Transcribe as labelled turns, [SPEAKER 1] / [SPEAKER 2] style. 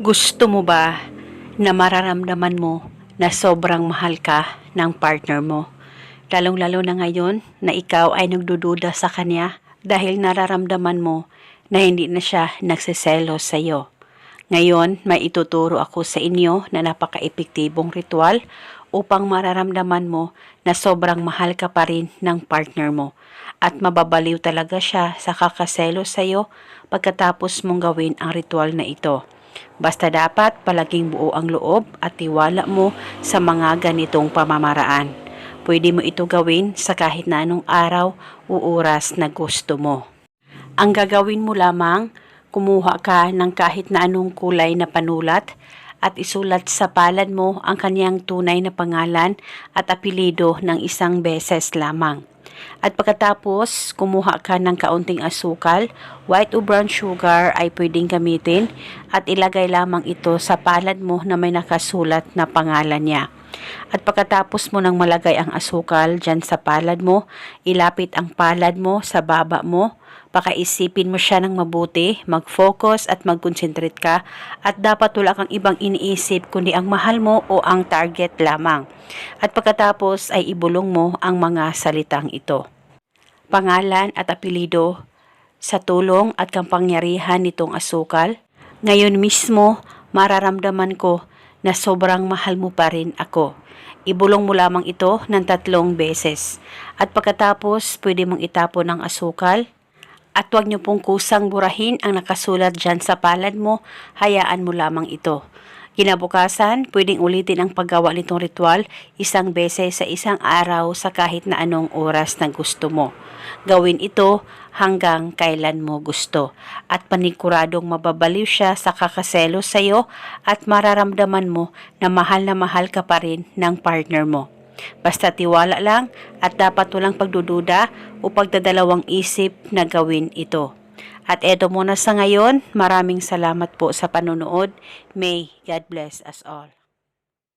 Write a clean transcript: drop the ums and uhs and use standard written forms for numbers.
[SPEAKER 1] Gusto mo ba na mararamdaman mo na sobrang mahal ka ng partner mo? Lalong-lalo na ngayon na ikaw ay nagdududa sa kanya dahil nararamdaman mo na hindi na siya nagseselos sa iyo. Ngayon, may ituturo ako sa inyo na napaka-epektibong ritual upang mararamdaman mo na sobrang mahal ka pa rin ng partner mo at mababaliw talaga siya sa kakaselos sa iyo pagkatapos mong gawin ang ritual na ito. Basta dapat palaging buo ang loob at tiwala mo sa mga ganitong pamamaraan. Pwede mo ito gawin sa kahit na anong araw o oras na gusto mo. Ang gagawin mo lamang, kumuha ka ng kahit na anong kulay na panulat at isulat sa palad mo ang kanyang tunay na pangalan at apelido ng isang beses lamang. At pagkatapos, kumuha ka ng kaunting asukal, white o brown sugar ay pwedeng gamitin at ilagay lamang ito sa palad mo na may nakasulat na pangalan niya. At pagkatapos mo nang malagay ang asukal dyan sa palad mo, ilapit ang palad mo sa baba mo, pakaisipin mo siya ng mabuti, mag-focus at mag-concentrate ka at dapat wala kang ibang iniisip kundi ang mahal mo o ang target lamang. At pagkatapos ay ibulong mo ang mga salitang ito. Pangalan at apelido sa tulong at kapangyarihan nitong asukal. Ngayon mismo mararamdaman ko na sobrang mahal mo pa rin ako. Ibulong mo lamang ito ng 3 beses. At pagkatapos pwede mong itapon ang asukal. At huwag niyo pong kusang burahin ang nakasulat dyan sa palad mo, hayaan mo lamang ito. Kinabukasan, pwedeng ulitin ang paggawa nitong ritual 1 beses sa isang araw sa kahit na anong oras na gusto mo. Gawin ito hanggang kailan mo gusto at paniguradong mababaliw siya sa kakaselos sa iyo at mararamdaman mo na mahal ka pa rin ng partner mo. Basta tiwala lang at dapat walang pagdududa o pagdadalawang isip na gawin ito. At eto muna sa ngayon, maraming salamat po sa panonood. May God bless us all.